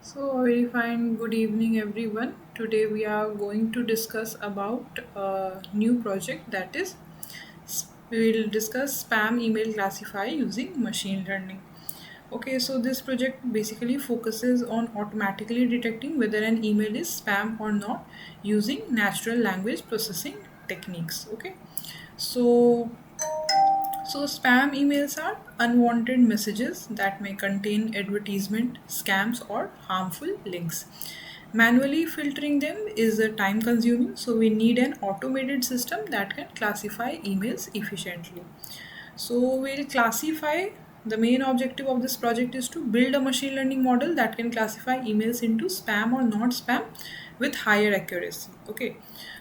So very fine. Good evening, everyone. Today we are going to discuss about a new project that is we will discuss spam email classify using machine learning. Okay, so this project basically focuses on automatically detecting whether an email is spam or not using natural language processing techniques. Okay, so spam emails are unwanted messages that may contain advertisement, scams, or harmful links. Manually filtering them is time consuming, so we need an automated system that can classify emails efficiently. So we'll classify. The main objective of this project is to build a machine learning model that can classify emails into spam or not spam with higher accuracy. Okay,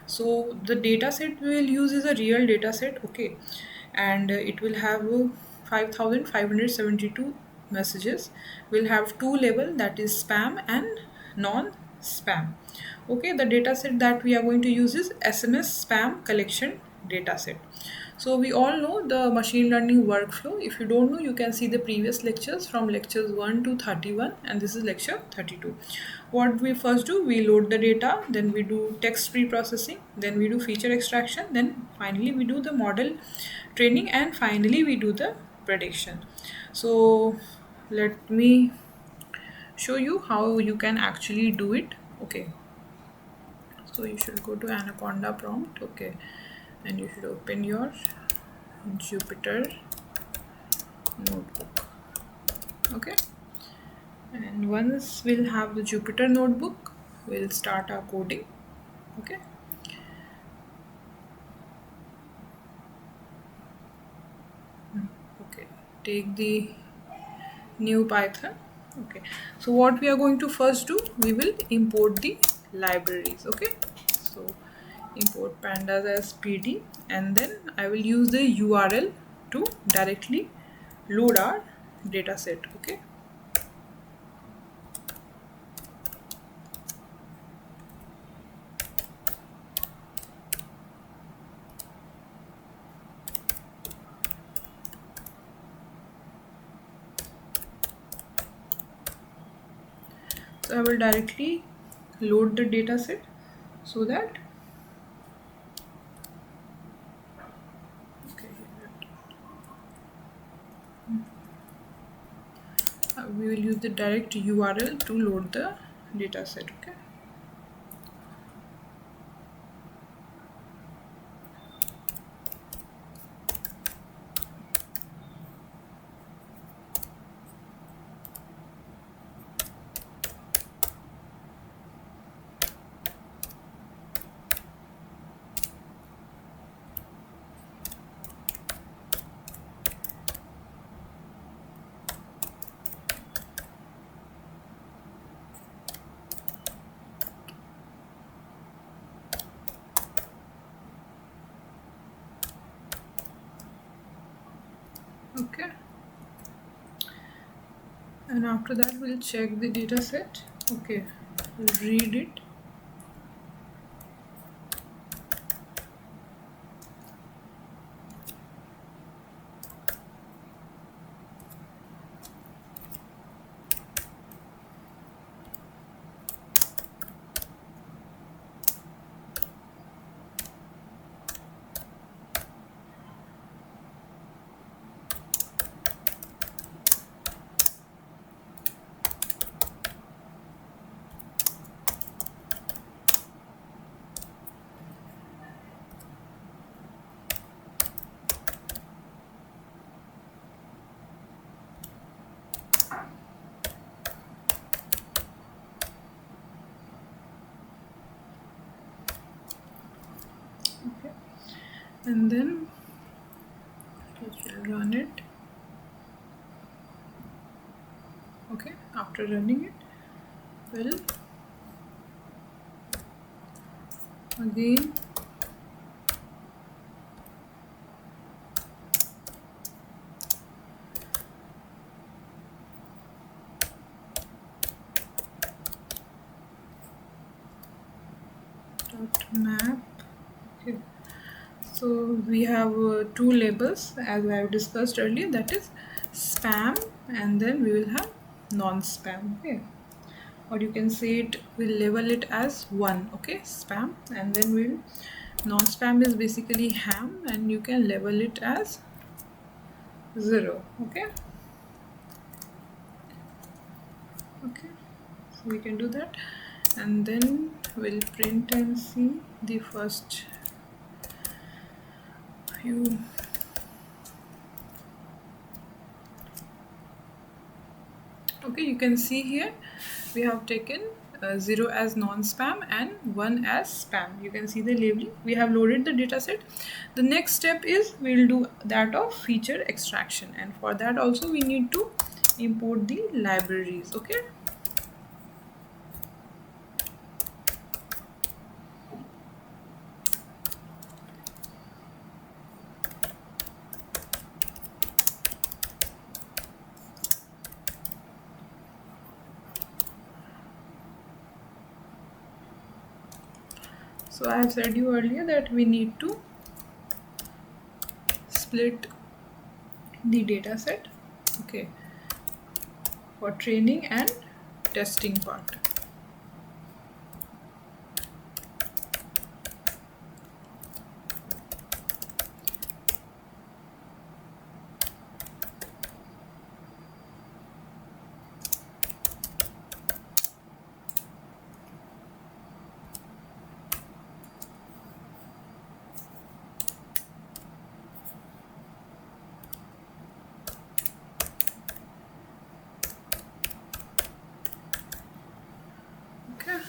so the data set we will use is a real data set. Okay, and it will have 5572 messages. We'll have two label, that is spam and non spam. Okay, the data set that we are going to use is SMS spam collection data set. So we all know the machine learning workflow. If you don't know, you can see the previous lectures from lectures 1 to 31, and this is lecture 32. What we first do, we load the data, then we do text pre-processing, then we do feature extraction, then finally we do the model training, and finally we do the prediction. So let me show you how you can actually do it. Okay, so you should go to Anaconda prompt. Okay, and you should open your Jupyter notebook. Okay, and once we'll have the Jupyter notebook, we'll start our coding. Okay, okay, take the new Python. Okay, so what we are going to first do, we will import the libraries. Okay, so import pandas as pd, and then I will use the URL to directly load our data set. Okay, so I will directly load the data set so that okay, we will use the direct URL to load the data set. Okay, okay, and after that we'll check the data set. Okay, we'll read it. Okay, and then we'll run it. Okay, after running it, we'll again dot map. Okay, so we have two labels as I have discussed earlier, that is spam, and then we will have non-spam. Okay, or you can say it, we'll label it as 1, okay, spam, and then we'll non-spam is basically ham, and you can label it as 0, okay. Okay, so we can do that, and then we'll print and see the first few. Okay, you can see here we have taken 0 as non-spam and 1 as spam. You can see the labeling. We have loaded the dataset. The next step is we'll do that of feature extraction, and for that also we need to import the libraries, okay. So I have said you earlier that we need to split the dataset, okay, for training and testing part. Okay,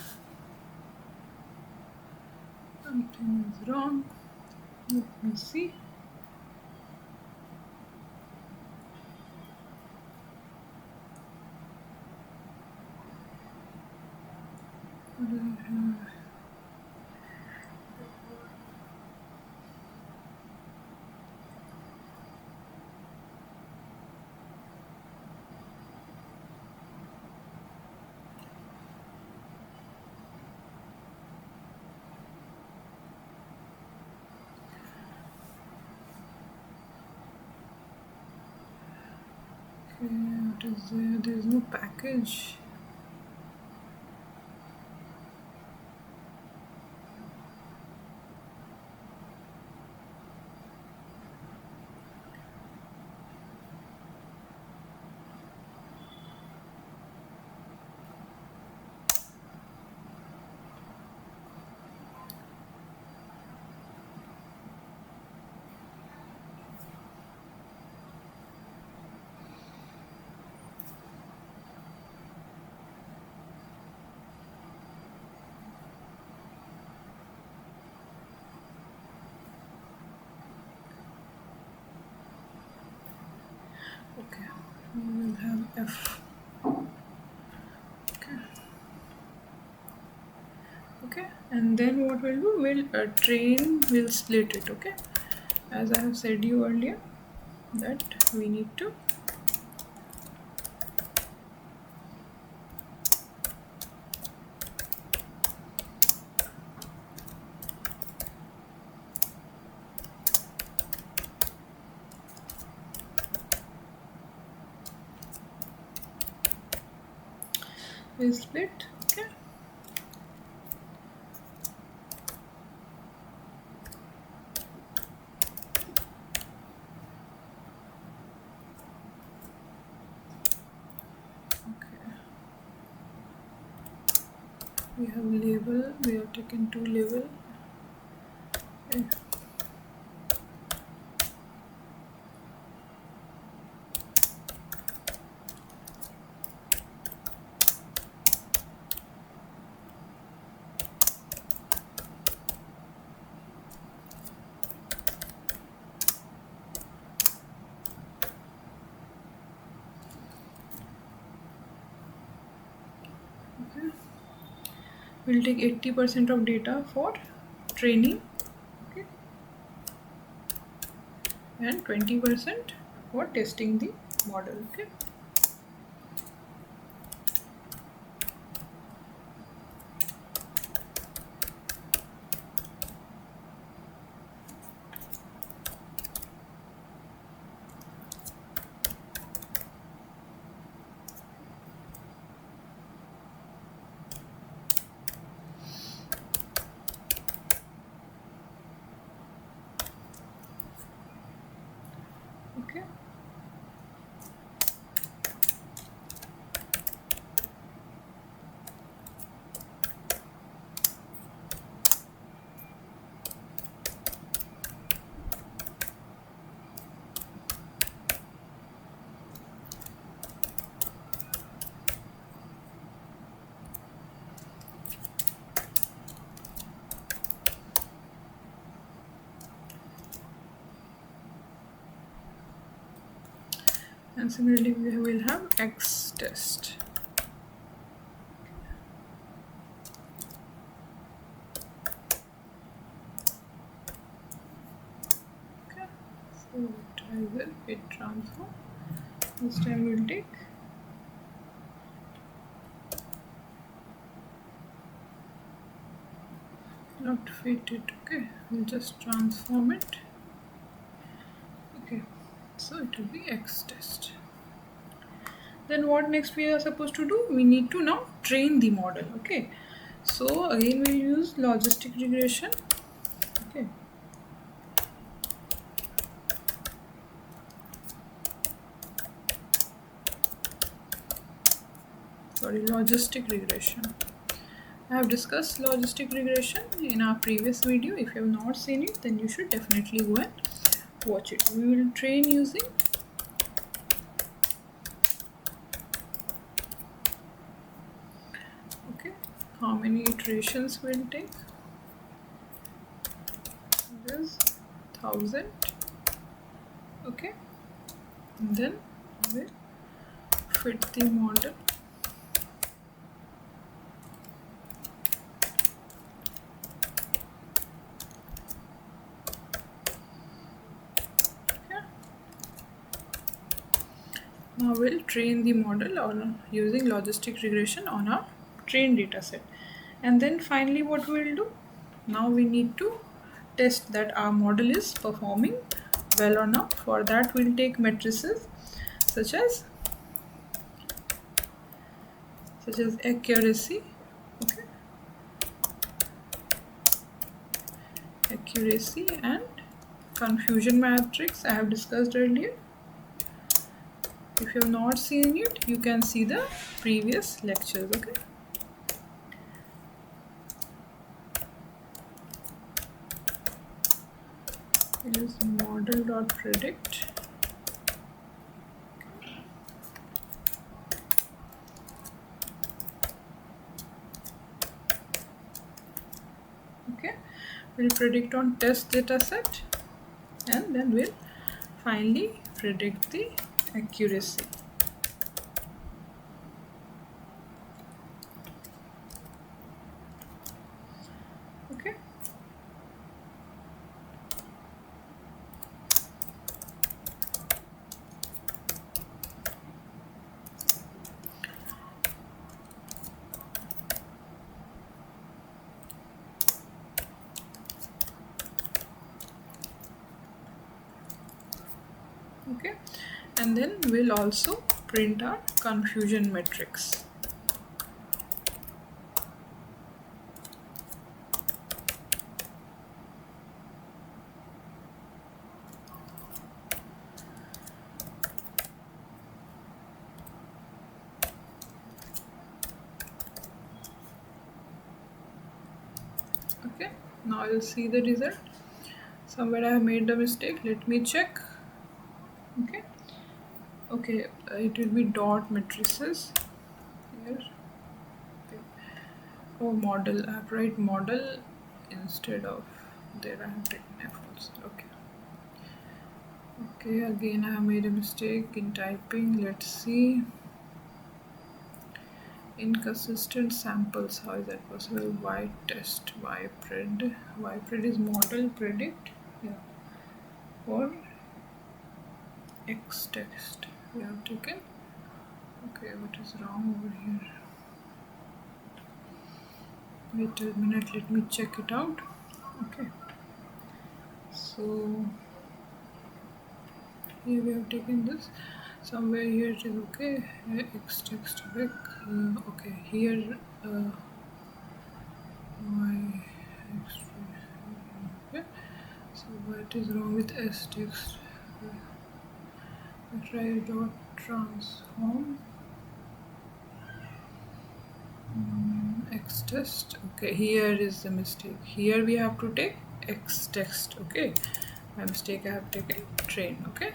something is wrong. Let me see. What do I have? Okay, what is there? There is no package. Okay, we will have F. Okay, okay, and then what we'll do, we'll train, we'll split it, okay, as I have said you earlier that we need to we'll split, okay. Okay, we have label, we have taken 2 label. Okay. Okay, we'll take 80% of data for training, okay, and 20% for testing the model, okay. and similarly we will have X test. Okay, so try the fit transform. This time we'll take not fit it. Okay, we'll just transform it. Okay, so it will be X test. Then what next we are supposed to do? We need to now train the model. Okay, so again we'll use logistic regression. Okay, sorry, logistic regression. I have discussed logistic regression in our previous video. If you have not seen it, then you should definitely go and watch it. We will train using okay, how many iterations will take? It is 1000. Okay, and then we will fit the model. Now we'll train the model on using logistic regression on our trained data set. And then finally what we will do? Now we need to test that our model is performing well or not. For that we'll take matrices such as accuracy. Okay. Accuracy and confusion matrix I have discussed earlier. If you have not seen it, you can see the previous lectures. Okay. It is model.predict. Okay. We'll predict on test data set and then we'll finally predict the accuracy. Okay. Okay, and then we'll also print our confusion matrix. Okay, now you'll see the result. Somewhere I have made the mistake. Let me check. Okay, it will be dot matrices here. Okay. Oh, model. I have to write model instead of there. I have written F also. Okay. Okay, again I have made a mistake in typing. Let's see. Inconsistent samples. How is that possible? Y test, YPRED. YPRED is model predict. Yeah. For X text we have taken. Okay, what is wrong over here? Wait a minute, let me check it out. Okay, so here we have taken this. Somewhere here it is okay. X text back. Okay, here y x. Okay, so what is wrong with S text? Try dot transform X test. Okay, here is the mistake. Here we have to take X text. Okay, my mistake, I have taken train. Okay,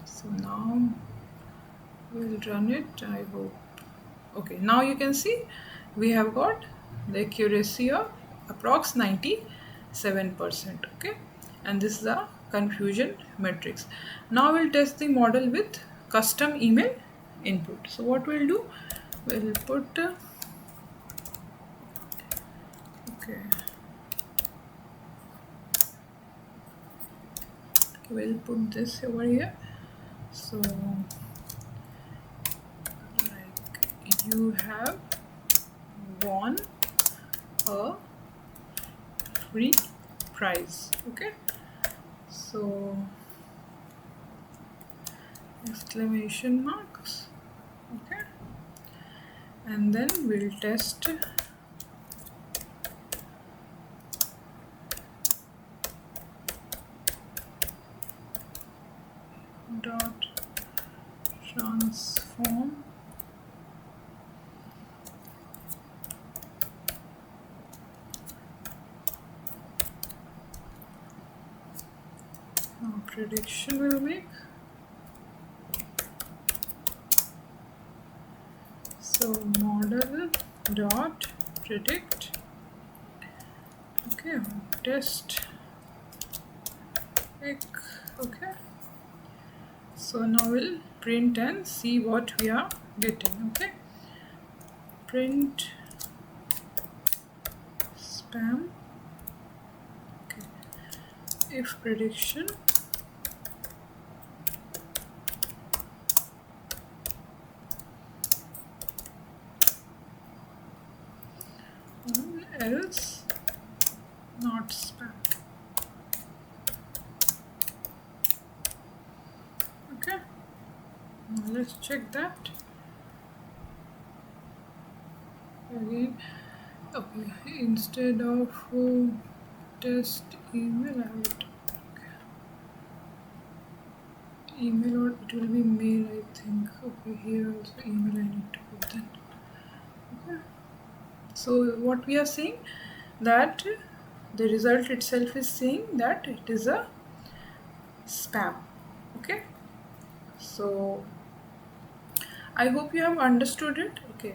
so now we'll run it. I hope. Okay, now you can see we have got the accuracy of approx 97%. Okay, and this is a confusion matrix. Now we'll test the model with custom email input. So what we'll do, we'll put okay, we'll put this over here. So like you have won a free prize. Okay, so exclamation marks. Okay, and then we'll test dot transform now prediction will make. So model dot predict. Okay, test pick. Okay, so now we'll print and see what we are getting. Okay, print spam. Okay, if prediction else not spam. Okay, now let's check that again. Okay, instead of test email, I would email, or it will be mail, I think. Okay, here also email I need to put then. Okay, so what we are seeing, that the result itself is saying that it is a spam. Okay, so I hope you have understood it. Okay,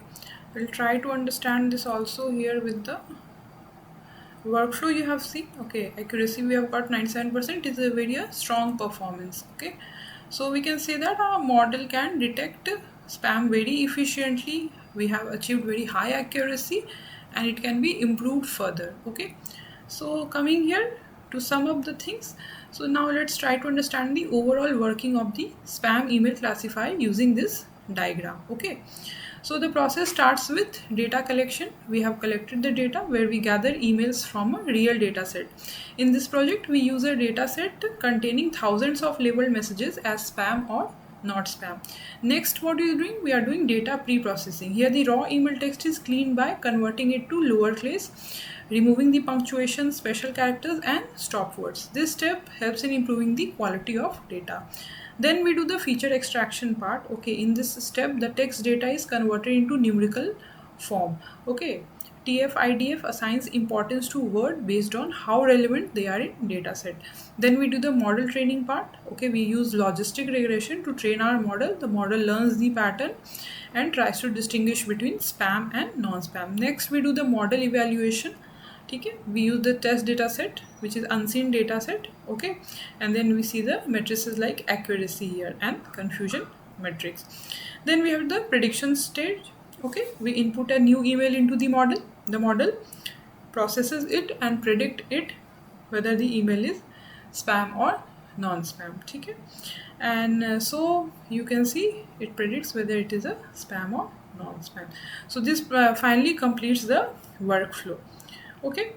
we'll try to understand this also here with the workflow you have seen. Okay, accuracy we have got 97%, is a very strong performance. Okay, so we can say that our model can detect spam very efficiently. We have achieved very high accuracy and it can be improved further. Okay, so coming here to sum up the things, so now let's try to understand the overall working of the spam email classifier using this diagram. Okay, so the process starts with data collection. We have collected the data where we gather emails from a real data set. In this project, we use a data set containing thousands of labeled messages as spam or not spam. Next, what we are doing? We are doing data pre-processing. Here the raw email text is cleaned by converting it to lowercase, removing the punctuation, special characters and stop words. This step helps in improving the quality of data. Then we do the feature extraction part. Okay, in this step the text data is converted into numerical form. Okay, TF-IDF assigns importance to word based on how relevant they are in dataset. Then we do the model training part. Okay, we use logistic regression to train our model. The model learns the pattern and tries to distinguish between spam and non-spam. Next we do the model evaluation. Okay, we use the test data set, which is unseen data set. Okay, and then we see the matrices like accuracy here and confusion matrix. Then we have the prediction stage. Okay, we input a new email into the model. The model processes it and predict it whether the email is spam or non-spam. Okay, and so you can see it predicts whether it is a spam or non-spam. So this finally completes the workflow. Okay,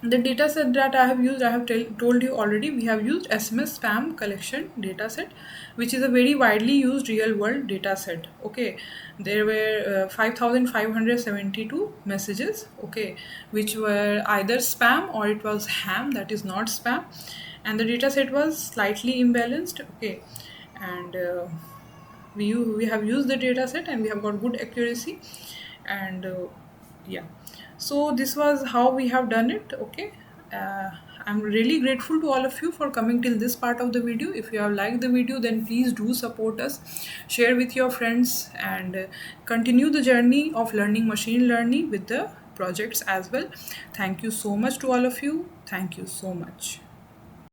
the data set that I have used, I have told you already, we have used SMS spam collection data set, which is a very widely used real world data set. Okay, there were 5572 messages, okay, which were either spam or it was ham, that is not spam, and the data set was slightly imbalanced. Okay, and we have used the data set and we have got good accuracy, and yeah, so this was how we have done it. Okay, I'm really grateful to all of you for coming till this part of the video. If you have liked the video, then please do support us, share with your friends, and continue the journey of learning machine learning with the projects as well. Thank you so much to all of you. Thank you so much.